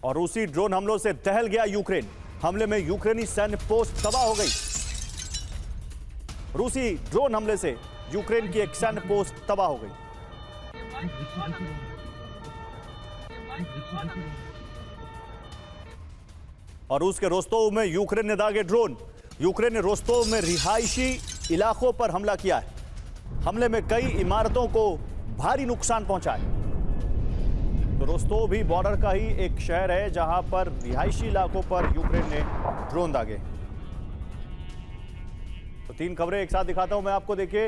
और रूसी ड्रोन हमलों से दहल गया यूक्रेन। हमले में यूक्रेनी सैन्य पोस्ट तबाह हो गई। रूसी ड्रोन हमले से यूक्रेन की एक सैन्य पोस्ट तबाह हो गई। और रूस के रोस्तोव में यूक्रेन ने दागे ड्रोन। यूक्रेन ने रोस्तोव में रिहायशी इलाकों पर हमला किया है। हमले में कई इमारतों को भारी नुकसान पहुंचा है। तो रोस्तोव भी बॉर्डर का ही एक शहर है जहां पर रिहायशी इलाकों पर यूक्रेन ने ड्रोन दागे। तो तीन खबरें एक साथ दिखाता हूं मैं आपको। देखिए,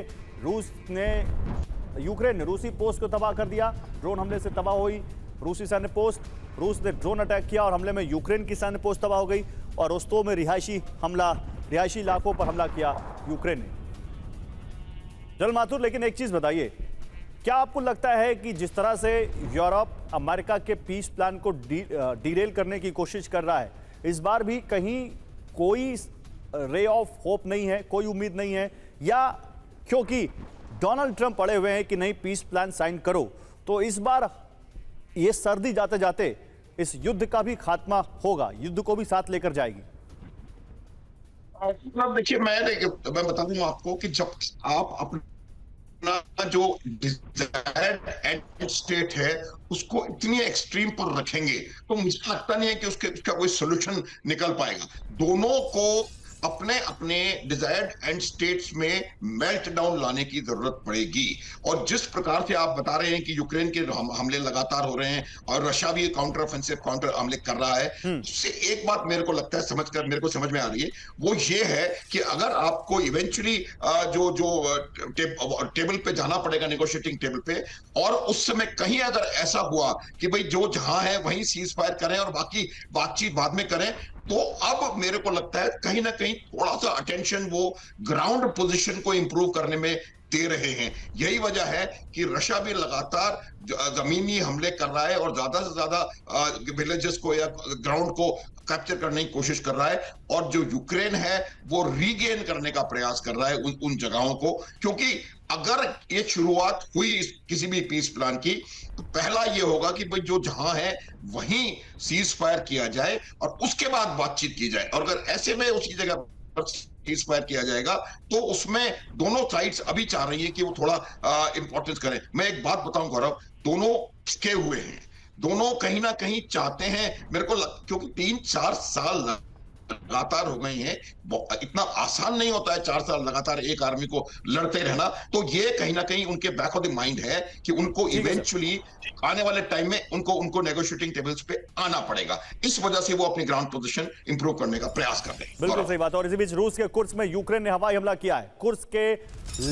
यूक्रेन ने रूसी पोस्ट को तबाह कर दिया। ड्रोन हमले से तबाह हुई रूसी सैन्य पोस्ट। रूस ने ड्रोन अटैक किया और हमले में यूक्रेन की सैन्य पोस्ट तबाह हो गई। और रोस्तोव में रिहायशी इलाकों पर हमला किया यूक्रेन ने। जनरल माथुर, लेकिन एक चीज बताइए, क्या आपको लगता है कि जिस तरह से यूरोप अमेरिका के पीस प्लान को डीरेल करने की कोशिश कर रहा है, इस बार भी कहीं कोई रे ऑफ होप नहीं है, कोई उम्मीद नहीं है? या क्योंकि डोनाल्ड ट्रंप अड़े हुए हैं कि नहीं पीस प्लान साइन करो, तो इस बार ये सर्दी जाते जाते इस युद्ध का भी खात्मा होगा, युद्ध को भी साथ लेकर जाएगी? देखिए, मैं बता दूं आपको कि जब आप अपना जो डिजायर्ड एंड स्टेट है उसको इतनी एक्सट्रीम पर रखेंगे तो मुझे लगता नहीं है कि उसका कोई सोल्यूशन निकल पाएगा। दोनों को अपने अपने डिजायर्ड एंड स्टेट्स में मेल्ट डाउन लाने की जरूरत पड़ेगी। और जिस प्रकार से आप बता रहे हैं कि यूक्रेन के हमले लगातार हो रहे हैं और रशिया भी काउंटर हमले कर रहा है, उससे एक बात मेरे को लगता है मेरे को समझ में आ रही है, वो ये है कि अगर आपको इवेंचुअली टेबल पे जाना पड़ेगा, नेगोशिएटिंग टेबल पे, और उस समय कहीं अगर ऐसा हुआ कि भाई जो जहां है वहीं सीज फायर करें और बाकी बातचीत बाद में करें, तो अब मेरे को लगता है कहीं ना कहीं थोड़ा सा अटेंशन वो ग्राउंड पोजीशन को इंप्रूव करने में दे रहे हैं। यही वजह है कि रशिया भी लगातार जमीनी हमले कर रहा है और ज्यादा से ज्यादा विलेजेस को या ग्राउंड को कैप्चर करने की कोशिश कर रहा है। और जो यूक्रेन है वो रीगेन करने का प्रयास कर रहा है उन जगहों को, क्योंकि अगर ये शुरुआत हुई किसी भी पीस प्लान की तो पहला ये होगा कि भाई जो जहां है वहीं सीज फायर किया जाए और उसके बाद बातचीत की जाए। और अगर ऐसे में उसी जगह पर सीज फायर किया जाएगा तो उसमें दोनों साइड्स अभी चाह रही है कि वो थोड़ा इंपॉर्टेंस करें। मैं एक बात बताऊं गौरव, दोनों टिके हुए हैं, दोनों कहीं ना कहीं चाहते हैं, मेरे को क्योंकि 3-4 साल लगातार हो गए हैं, इतना आसान नहीं होता है 4 साल लगातार एक आर्मी को लड़ते रहना। तो ये कहीं ना कहीं उनके बैक ऑफ द माइंड है कि उनको इवेंचुअली आने वाले टाइम में उनको नेगोशिएटिंग टेबल्स पे आना पड़ेगा। इस वजह से वो अपनी ग्राउंड पोजीशन इंप्रूव करने का प्रयास कर रहे हैं। बिल्कुल सही बात है। और इसी बीच रूस के कुर्स्क में यूक्रेन ने हवाई हमला किया है। कुर्स्क के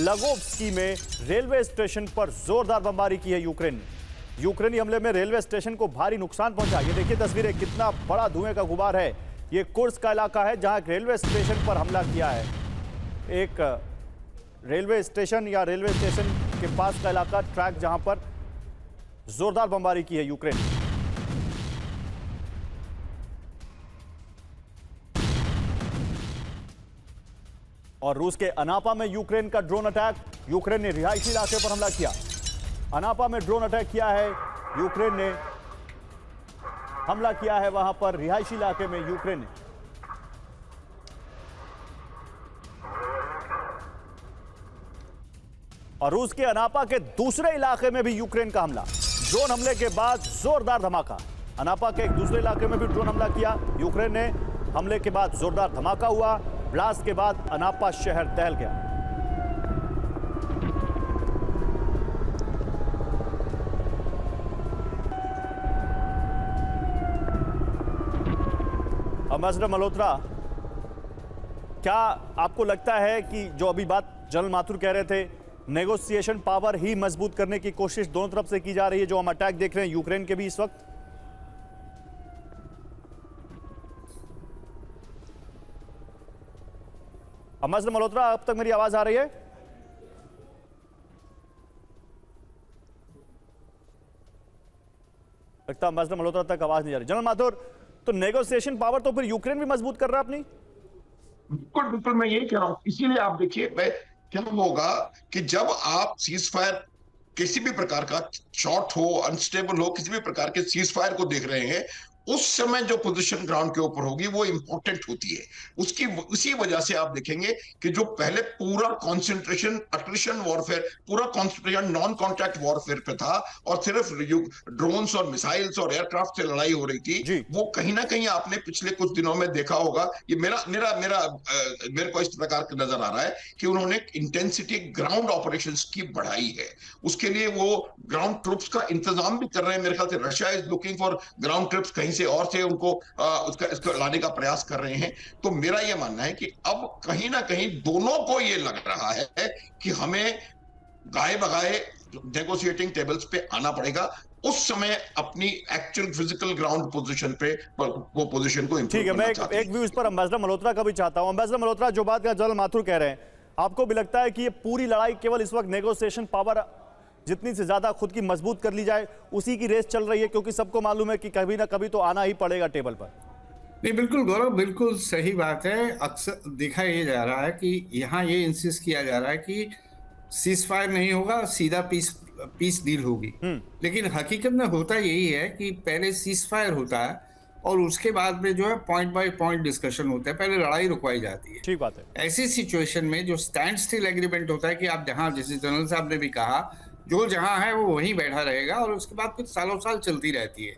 लगोव्स्की में रेलवे स्टेशन पर जोरदार बमबारी की है यूक्रेन ने। यूक्रेनी हमले में रेलवे स्टेशन को भारी नुकसान पहुंचा। ये देखिए तस्वीरें, कितना बड़ा धुएं का गुबार है। ये कुर्स्क का इलाका है जहां रेलवे स्टेशन पर हमला किया है। एक रेलवे स्टेशन या रेलवे स्टेशन के पास का इलाका, ट्रैक, जहां पर जोरदार बमबारी की है यूक्रेन। और रूस के अनापा में यूक्रेन का ड्रोन अटैक। यूक्रेन ने रिहायशी इलाके पर हमला किया। अनापा में ड्रोन अटैक किया है यूक्रेन ने, हमला किया है वहां पर रिहायशी इलाके में यूक्रेन ने। और रूस के अनापा के दूसरे इलाके में भी यूक्रेन का हमला। ड्रोन हमले के बाद जोरदार धमाका। अनापा के एक दूसरे इलाके में भी ड्रोन हमला किया यूक्रेन ने। हमले के बाद जोरदार धमाका हुआ। ब्लास्ट के बाद अनापा शहर दहल गया। अम्बेसडर मल्होत्रा, क्या आपको लगता है कि जो अभी बात जनरल माथुर कह रहे थे, नेगोशिएशन पावर ही मजबूत करने की कोशिश दोनों तरफ से की जा रही है, जो हम अटैक देख रहे हैं यूक्रेन के भी इस वक्त? अम्बेसडर मल्होत्रा, अब तक मेरी आवाज आ रही है? लगता है अम्बेसडर मल्होत्रा तक आवाज नहीं जा रही। जनरल माथुर, तो नेगोशिएशन पावर तो फिर यूक्रेन भी मजबूत कर रहा है अपनी? बिल्कुल बिल्कुल, मैं यही कह रहा हूं। इसीलिए आप देखिए क्या होगा कि जब आप सीज फायर, किसी भी प्रकार का शॉर्ट हो, अनस्टेबल हो, किसी भी प्रकार के सीज फायर को देख रहे हैं, उस समय जो पोजीशन ग्राउंड के ऊपर होगी वो इंपॉर्टेंट होती है। उसी वजह से आप देखेंगे कि जो पहले पूरा कॉन्सेंट्रेशन अट्रिशन वॉरफेयर, पूरा कॉन्सेंट्रेशन नॉन कॉन्टैक्ट वॉरफेयर पे था और सिर्फ ड्रोन्स और मिसाइल्स और एयरक्राफ्ट से लड़ाई हो रही थी, वो कहीं ना कहीं आपने पिछले कुछ दिनों में देखा होगा। ये मेरे को इस प्रकार का नजर आ रहा है कि उन्होंने इंटेंसिटी ग्राउंड ऑपरेशंस की बढ़ाई है। उसके लिए वो ग्राउंड ट्रूप्स का इंतजाम भी कर रहे हैं। मेरे ख्याल से Russia is looking for ground troops, कहीं से और से उनको इसको लाने का प्रयास कर रहे हैं। तो मेरा यह मानना है कि अब कहीं ना कहीं दोनों को यह लग रहा है कि हमें गाए बगाए नेगोशिएटिंग टेबल्स पे आना पड़ेगा। उस समय अपनी एक्चुअल फिजिकल ग्राउंड पोजीशन पे वो पोजीशन को ठीक है, मैं एक व्यू इस पर एम्बेसडर मल्होत्रा का भी चाहता हूं। एम्बेसडर मल्होत्रा, जो बात जनरल माथुर कह रहे हैं, आपको भी लगता है कि ये पूरी लड़ाई केवल इस वक्त नेगोशिएशन पावर जितनी से ज्यादा खुद की मजबूत कर ली जाए उसी की रेस चल रही है, क्योंकि सबको मालूम है कि कभी ना कभी तो आना ही पड़ेगा टेबल पर? नहीं, बिल्कुल गौरव, बिल्कुल सही बात है। अक्सर देखा ये जा रहा है कि यहाँ ये इंसिस्ट किया जा रहा है कि सीज फायर नहीं होगा, सीधा पीस डील होगी। लेकिन हकीकत में होता यही है कि पहले सीज फायर होता है और उसके बाद में जो है पॉइंट बाय पॉइंट डिस्कशन होता है, पहले लड़ाई रुकवाई जाती है। ठीक बात है। ऐसी सिचुएशन में जो स्टैंड स्टिल एग्रीमेंट होता है कि आप जहां, जैसे जनरल साहब ने भी कहा, जो जहां है वो वहीं बैठा रहेगा और उसके बाद फिर सालों साल चलती रहती है।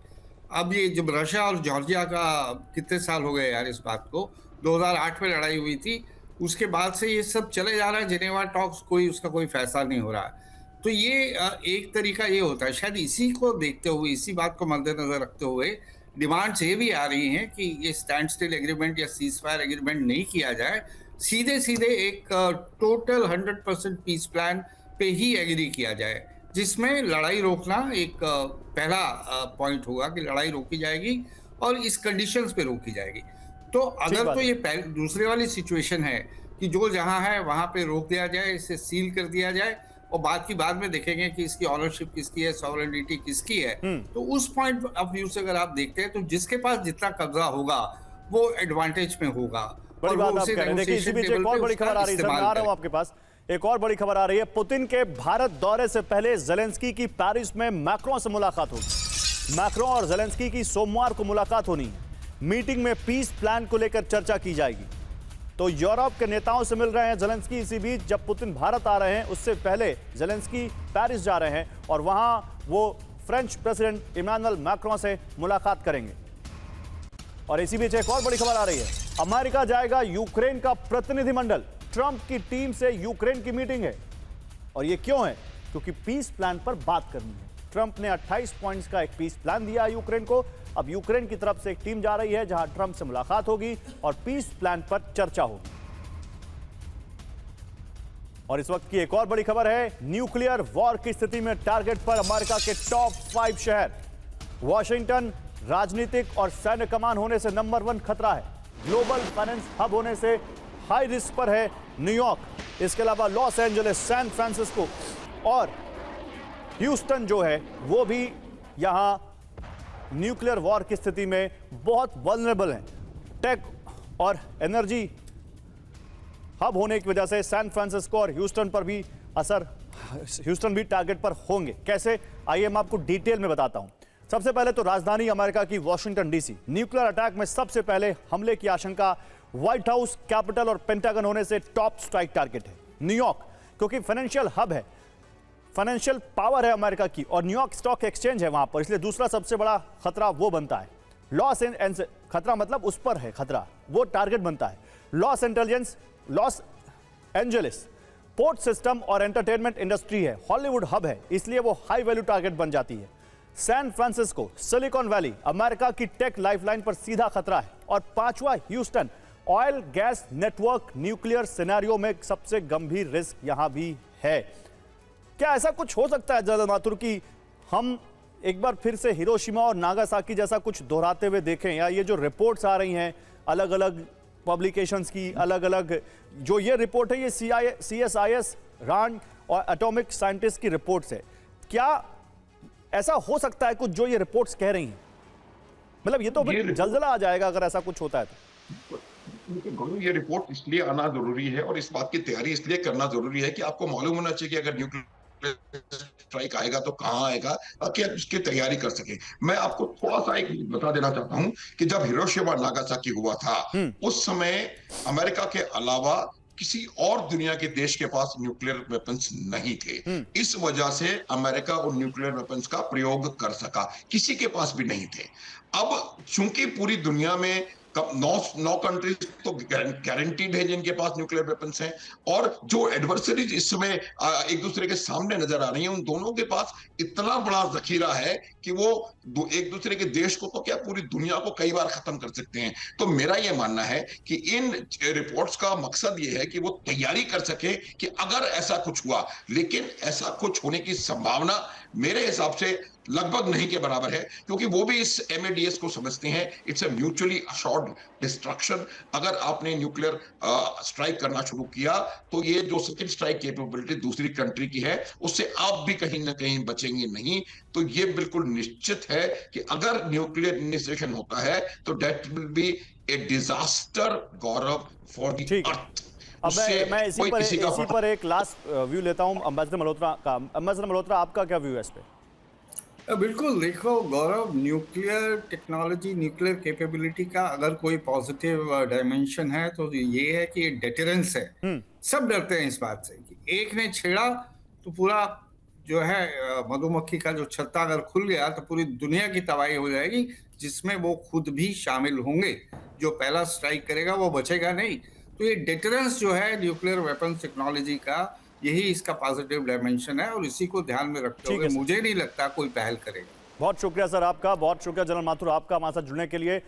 अब ये जब रशिया और जॉर्जिया का कितने साल हो गए यार इस बात को, 2008 में लड़ाई हुई थी, उसके बाद से ये सब चले जा रहा है। जिनेवा टॉक्स, उसका कोई फैसला नहीं हो रहा है। तो ये एक तरीका ये होता है। शायद इसी को देखते हुए, इसी बात को मद्देनजर रखते हुए डिमांड्स ये भी आ रही हैं कि ये स्टैंड स्टिल एग्रीमेंट या सीज फायर एग्रीमेंट नहीं किया जाए, सीधे सीधे एक टोटल 100% पीस प्लान पे ही एग्री किया जाए, जिसमें लड़ाई रोकना एक पहला पॉइंट होगा कि लड़ाई रोकी जाएगी और इस कंडीशंस पे रोकी जाएगी। तो अगर तो ये दूसरे वाली सिचुएशन है कि जो जहां है वहां पे रोक दिया जाए, इसे सील कर दिया जाए और बाद में देखेंगे कि इसकी ऑनरशिप किसकी है, सॉवरेनिटी किसकी है। तो उस पॉइंट ऑफ व्यू से अगर आप देखते हैं तो जिसके पास जितना कब्जा होगा वो एडवांटेज में होगा। बड़ी बात आप कह रहे हैं। देखिए, इसी बीच एक और बड़ी खबर आ रही है, मैं आ रहा हूं आपके पास। एक और बड़ी खबर आ रही है, पुतिन के भारत दौरे से पहले जेलेंस्की की पेरिस में मैक्रों से मुलाकात होगी। मैक्रों और जेलेंस्की की सोमवार को मुलाकात होनी है। मीटिंग में पीस प्लान को लेकर चर्चा की जाएगी। तो यूरोप के नेताओं से मिल रहे हैं जेलेंस्की। इसी बीच जब पुतिन भारत आ रहे हैं उससे पहले जेलेंस्की पेरिस जा रहे हैं और वहां वो फ्रेंच प्रेसिडेंट इमैनुअल मैक्रों से मुलाकात करेंगे। और इसी बीच एक और बड़ी खबर आ रही है, अमेरिका जाएगा यूक्रेन का प्रतिनिधिमंडल। ट्रंप की टीम से यूक्रेन की मीटिंग है और ये क्यों है? क्योंकि पीस प्लान पर बात करनी है। ट्रंप ने 28 पॉइंट्स का एक पीस प्लान दिया है यूक्रेन को। अब यूक्रेन की तरफ से एक टीम जा रही है जहां ट्रंप से मुलाकात होगी और पीस प्लान पर चर्चा होगी। और इस वक्त की एक और बड़ी खबर है, न्यूक्लियर वॉर की स्थिति में टारगेट पर अमेरिका के टॉप 5 शहर। वॉशिंगटन राजनीतिक और सैन्य कमान होने से नंबर 1 खतरा है। ग्लोबल फाइनेंस हब होने से हाई रिस्क पर है न्यूयॉर्क। इसके अलावा लॉस एंजलिस, सैन फ्रांसिस्को और ह्यूस्टन जो है वो भी यहां न्यूक्लियर वॉर की स्थिति में बहुत वल्नरेबल हैं। टेक और एनर्जी हब होने की वजह से सैन फ्रांसिस्को और ह्यूस्टन पर भी असर, ह्यूस्टन भी टारगेट पर होंगे। कैसे, आइए मैं आपको डिटेल में बताता हूं। सबसे पहले तो राजधानी अमेरिका की वॉशिंगटन डीसी। न्यूक्लियर अटैक में सबसे पहले हमले की आशंका व्हाइट हाउस, कैपिटल और पेंटागन होने से टॉप स्ट्राइक टारगेट है न्यूयॉर्क, क्योंकि फाइनेंशियल हब है, फाइनेंशियल पावर है अमेरिका की और न्यूयॉर्क स्टॉक एक्सचेंज है वहां पर, इसलिए दूसरा सबसे बड़ा खतरा वो बनता है। लॉस एंड खतरा मतलब उस पर है खतरा, वो टारगेट बनता है। लॉस एंजलिस पोर्ट सिस्टम और एंटरटेनमेंट इंडस्ट्री है, हॉलीवुड हब है, इसलिए वो हाई वैल्यू टारगेट बन जाती है। San Francisco, Silicon Valley, America की टेक लाइफलाइन पर सीधा खतरा है। और पांचवा Houston, oil gas network, nuclear scenario में सबसे गंभीर रिस्क यहां भी है। क्या ऐसा कुछ हो सकता है जनरल माथुर कि हम एक बार फिर से हिरोशिमा और नागासाकी जैसा कुछ दोहराते हुए देखें, या ये जो रिपोर्ट्स आ रही हैं अलग अलग पब्लिकेशंस की, अलग अलग जो ये रिपोर्ट है ये CSIS, रांड और एटॉमिक साइंटिस्ट की रिपोर्ट्स है, क्या ऐसा हो सकता है कुछ जो ये रिपोर्ट्स कह रही हैं? मतलब ये तो जलजला आ जाएगा अगर ऐसा कुछ होता है तो। ये रिपोर्ट इसलिए आना जरूरी है और इस बात की तैयारी इसलिए करना जरूरी है कि आपको मालूम होना चाहिए कि अगर न्यूक्लियर स्ट्राइक आएगा तो कहाँ आएगा, ताकि आप उसकी तैयारी कर सके। मैं आपको थोड़ा सा एक बता देना चाहता हूं कि जब हिरोशिमा नागासाकी हुआ था उस समय अमेरिका के अलावा किसी और दुनिया के देश के पास न्यूक्लियर वेपन्स नहीं थे। इस वजह से अमेरिका उन न्यूक्लियर वेपन्स का प्रयोग कर सका, किसी के पास भी नहीं थे। अब चूंकि पूरी दुनिया में नौ कंट्रीज तो गारंटीड है जिनके पास न्यूक्लियर वेपन्स हैं, और जो एडवर्सरीज इस समय एक दूसरे के सामने नजर आ रही हैं, उन दोनों के पास इतना बड़ा जखीरा है कि वो एक दूसरे के देश को तो क्या पूरी दुनिया को कई बार खत्म कर सकते हैं। तो मेरा यह मानना है कि इन रिपोर्ट्स का मकसद यह है कि वो तैयारी कर सके कि अगर ऐसा कुछ हुआ, लेकिन ऐसा कुछ होने की संभावना मेरे हिसाब से लगभग नहीं के बराबर है, क्योंकि वो भी इस MADS को समझते हैं, it's a mutually assured destruction. अगर आपने न्यूक्लियर स्ट्राइक करना शुरू किया तो ये जो सेकंड स्ट्राइक कैपेबिलिटी दूसरी कंट्री की है, उससे आप भी कहीं ना कहीं बचेंगे नहीं। तो ये बिल्कुल निश्चित है कि अगर न्यूक्लियर इनिशिएशन होता है तो that will be A disaster, Gaurav, for the earth. अब मैं इसी पर एक लास्ट व्यू लेता हूं एम्बेसडर मल्होत्रा का। एम्बेसडर मल्होत्रा, आपका क्या व्यू है इस पे? बिल्कुल, देखो गौरव, न्यूक्लियर टेक्नोलॉजी, न्यूक्लियर कैपेबिलिटी का अगर कोई पॉजिटिव डायमेंशन है तो ये है कि डेटरेंस है। सब डरते हैं इस बात से कि एक ने छेड़ा तो पूरा जो है मधुमक्खी का जो छत्ता अगर खुल गया तो पूरी दुनिया की तबाही हो जाएगी, जिसमें वो खुद भी शामिल होंगे। जो पहला स्ट्राइक करेगा वो बचेगा नहीं। तो ये डेटरेंस जो है न्यूक्लियर वेपन्स टेक्नोलॉजी का, यही इसका पॉजिटिव डायमेंशन है, और इसी को ध्यान में रखते हुए मुझे नहीं लगता कोई पहल करेगा। बहुत शुक्रिया सर आपका, बहुत शुक्रिया जनरल माथुर आपका हमारे साथ जुड़ने के लिए।